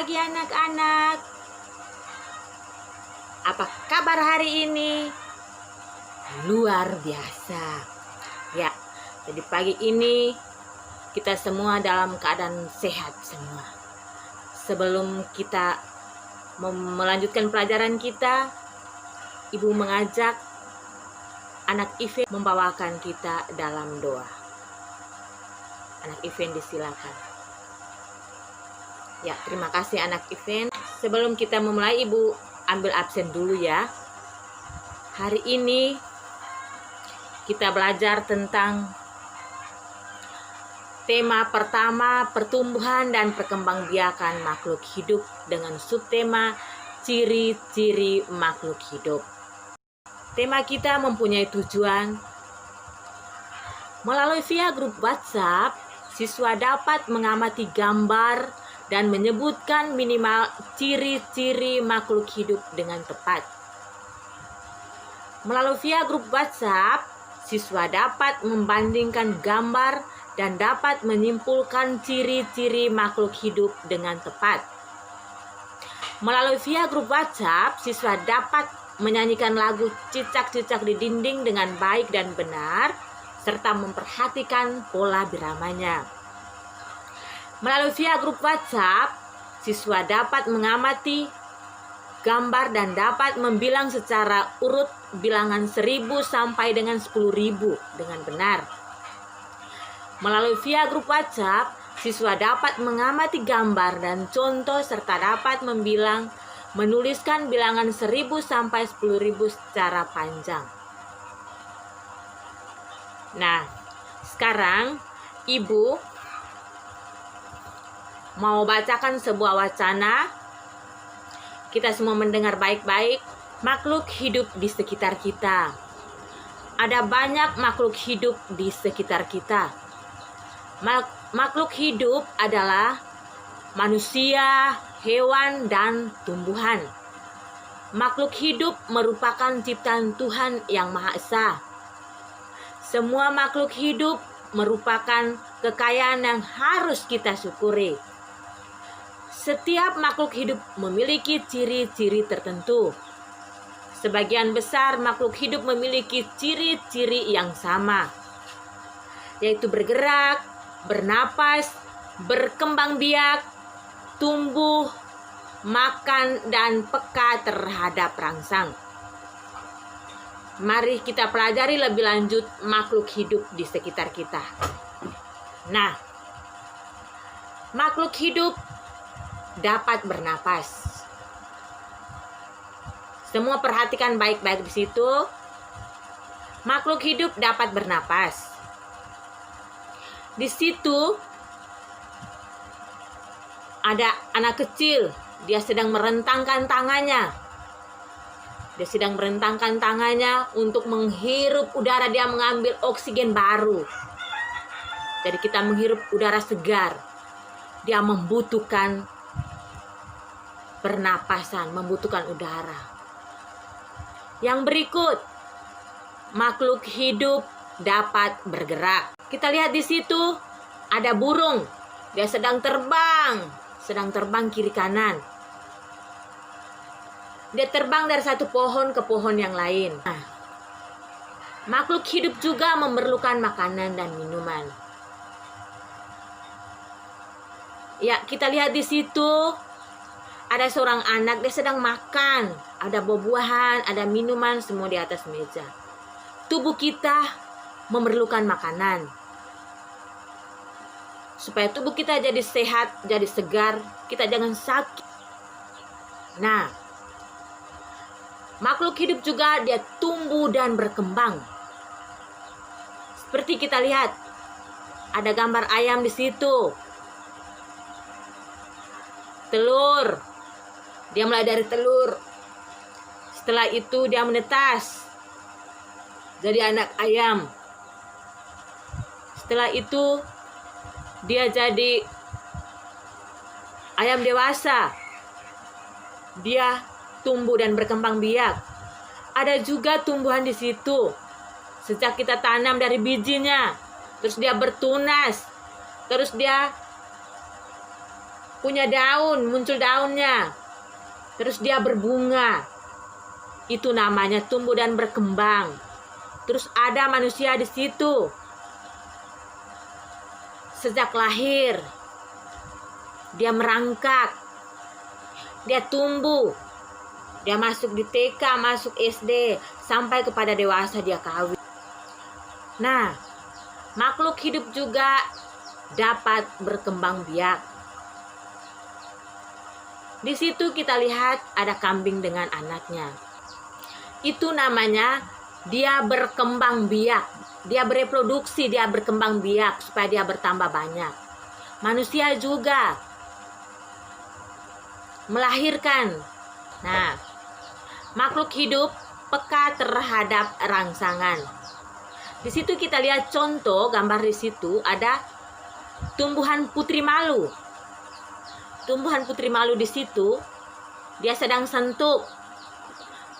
pagi anak-anak. Apa kabar hari ini? Luar biasa. Ya, jadi pagi ini kita semua dalam keadaan sehat semua. Sebelum kita melanjutkan pelajaran kita, Ibu mengajak anak Iven membawakan kita dalam doa. Anak Iven disilakan. Ya, terima kasih anak Iven. Sebelum kita memulai, Ibu ambil absen dulu ya. Hari ini kita belajar tentang tema pertama, pertumbuhan dan perkembangbiakan makhluk hidup dengan subtema ciri-ciri makhluk hidup. Tema kita mempunyai tujuan. Melalui via grup WhatsApp, siswa dapat mengamati gambar dan menyebutkan minimal ciri-ciri makhluk hidup dengan tepat. Melalui via grup WhatsApp, siswa dapat membandingkan gambar dan dapat menyimpulkan ciri-ciri makhluk hidup dengan tepat. Melalui via grup WhatsApp, siswa dapat menyanyikan lagu cicak-cicak di dinding dengan baik dan benar, serta memperhatikan pola biramanya. Melalui via grup WhatsApp, siswa dapat mengamati gambar dan dapat membilang secara urut bilangan 1000 sampai dengan 10.000 dengan benar. Melalui via grup WhatsApp, siswa dapat mengamati gambar dan contoh serta dapat menuliskan bilangan 1000 sampai 10.000 secara panjang. Nah, sekarang Ibu mau bacakan sebuah wacana. Kita semua mendengar baik-baik. Makhluk hidup di sekitar kita. Ada banyak makhluk hidup di sekitar kita. Makhluk hidup adalah manusia, hewan, dan tumbuhan. Makhluk hidup merupakan ciptaan Tuhan yang Maha Esa. Semua makhluk hidup merupakan kekayaan yang harus kita syukuri. Setiap makhluk hidup memiliki ciri-ciri tertentu. Sebagian besar makhluk hidup memiliki ciri-ciri yang sama, yaitu bergerak, bernapas, berkembang biak, tumbuh, makan, dan peka terhadap rangsang. Mari kita pelajari lebih lanjut makhluk hidup di sekitar kita. Nah, makhluk hidup dapat bernapas. Semua perhatikan baik-baik di situ. Makhluk hidup dapat bernapas. Di situ ada anak kecil, dia sedang merentangkan tangannya. Dia sedang merentangkan tangannya untuk menghirup udara, dia mengambil oksigen baru. Jadi kita menghirup udara segar. Dia membutuhkan pernapasan, membutuhkan udara. Yang berikut, makhluk hidup dapat bergerak. Kita lihat di situ ada burung. Dia sedang terbang kiri kanan. Dia terbang dari satu pohon ke pohon yang lain. Nah, makhluk hidup juga memerlukan makanan dan minuman. Ya, kita lihat di situ ada seorang anak, dia sedang makan. Ada buah-buahan, ada minuman, semua di atas meja. Tubuh kita memerlukan makanan. Supaya tubuh kita jadi sehat, jadi segar, kita jangan sakit. Nah, makhluk hidup juga dia tumbuh dan berkembang. Seperti kita lihat, ada gambar ayam di situ. Telur. Dia mulai dari telur. Setelah itu dia menetas jadi anak ayam. Setelah itu dia jadi ayam dewasa. Dia tumbuh dan berkembang biak. Ada juga tumbuhan di situ. Sejak kita tanam dari bijinya, terus dia bertunas, terus dia punya daun, muncul daunnya. Terus dia berbunga. Itu namanya tumbuh dan berkembang. Terus ada manusia di situ. Sejak lahir, dia merangkak. Dia tumbuh. Dia masuk di TK, masuk SD, sampai kepada dewasa dia kawin. Nah, makhluk hidup juga dapat berkembang biak. Di situ kita lihat ada kambing dengan anaknya. Itu namanya dia berkembang biak. Dia bereproduksi, dia berkembang biak supaya dia bertambah banyak. Manusia juga melahirkan. Nah, makhluk hidup peka terhadap rangsangan. Di situ kita lihat contoh gambar di situ ada tumbuhan putri malu. Tumbuhan putri malu di situ dia sedang sentuk.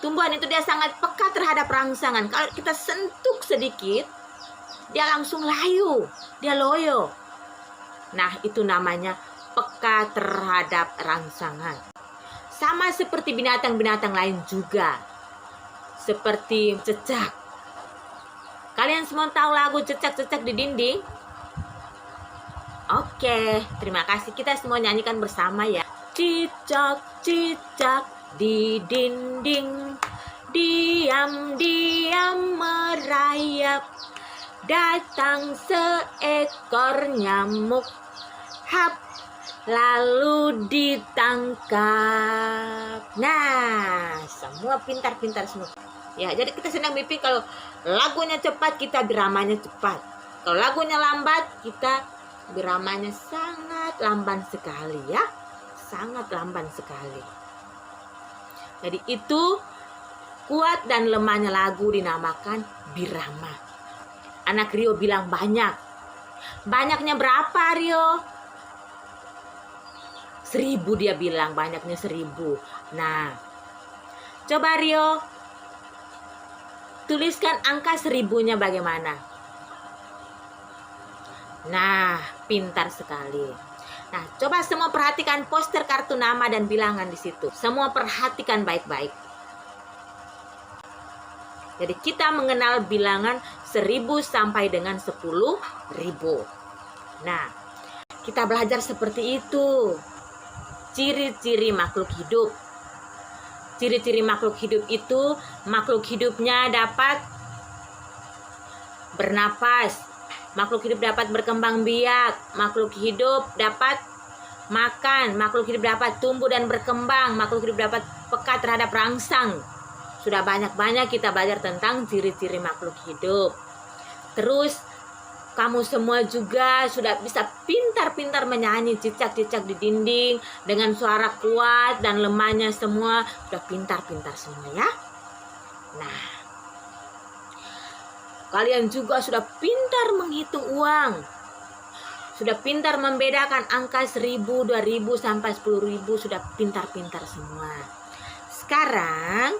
Tumbuhan itu dia sangat peka terhadap rangsangan. Kalau kita sentuk sedikit, dia langsung layu, dia loyo. Nah, itu namanya peka terhadap rangsangan. Sama seperti binatang-binatang lain juga. Seperti cecak. Kalian semua tahu lagu cecak-cecak di dinding? Oke, terima kasih. Kita semua nyanyikan bersama ya. Cicak-cicak di dinding, diam-diam merayap. Datang seekor nyamuk, hap, lalu ditangkap. Nah, semua pintar-pintar semua. Ya, jadi kita senang mimpi kalau lagunya cepat, kita biramanya cepat. Kalau lagunya lambat, kita biramanya sangat lamban sekali ya. Sangat lamban sekali. Jadi itu kuat dan lemahnya lagu dinamakan birama. Anak Rio bilang banyak. Banyaknya berapa Rio? 1000 dia bilang, banyaknya 1000. Nah, coba Rio tuliskan angka 1000-nya bagaimana? Nah, pintar sekali. Nah, coba semua perhatikan poster kartu nama dan bilangan di situ. Semua perhatikan baik-baik. Jadi kita mengenal bilangan 1000 sampai dengan 10.000. Nah, kita belajar seperti itu. Ciri-ciri makhluk hidup. Ciri-ciri makhluk hidup itu, makhluk hidupnya dapat bernapas. Makhluk hidup dapat berkembang biak. Makhluk hidup dapat makan. Makhluk hidup dapat tumbuh dan berkembang. Makhluk hidup dapat peka terhadap rangsang. Sudah banyak-banyak kita belajar tentang ciri-ciri makhluk hidup. Terus kamu semua juga sudah bisa pintar-pintar menyanyi cicak-cicak di dinding dengan suara kuat dan lemahnya semua. Sudah pintar-pintar semua ya. Nah, kalian juga sudah pintar menghitung uang. Sudah pintar membedakan angka 1000, 2000 sampai 10.000. Sudah pintar-pintar semua. Sekarang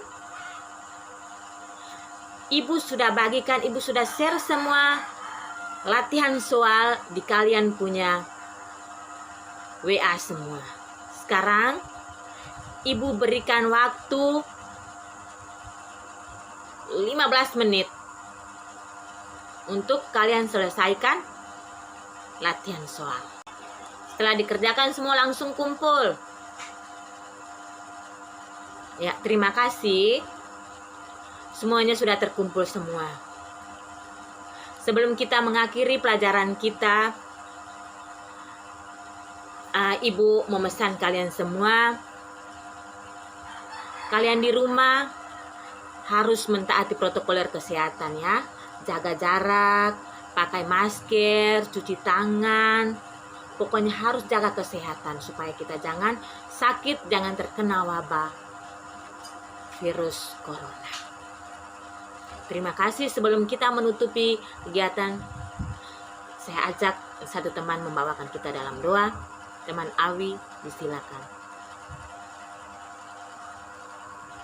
Ibu sudah bagikan, Ibu sudah share semua latihan soal di kalian punya WA semua. Sekarang Ibu berikan waktu 15 menit untuk kalian selesaikan latihan soal. Setelah dikerjakan semua langsung kumpul. Ya, terima kasih. Semuanya sudah terkumpul semua. Sebelum kita mengakhiri pelajaran kita, Ibu memesan kalian semua, kalian di rumah harus mentaati protokol kesehatan ya. Jaga jarak, pakai masker, cuci tangan. Pokoknya harus jaga kesehatan supaya kita jangan sakit, jangan terkena wabah virus corona. Terima kasih. Sebelum kita menutupi kegiatan, saya ajak satu teman membawakan kita dalam doa. Teman Awi, disilakan.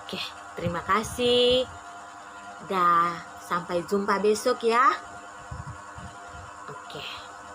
Oke, terima kasih. Dah, sampai jumpa besok ya. Oke.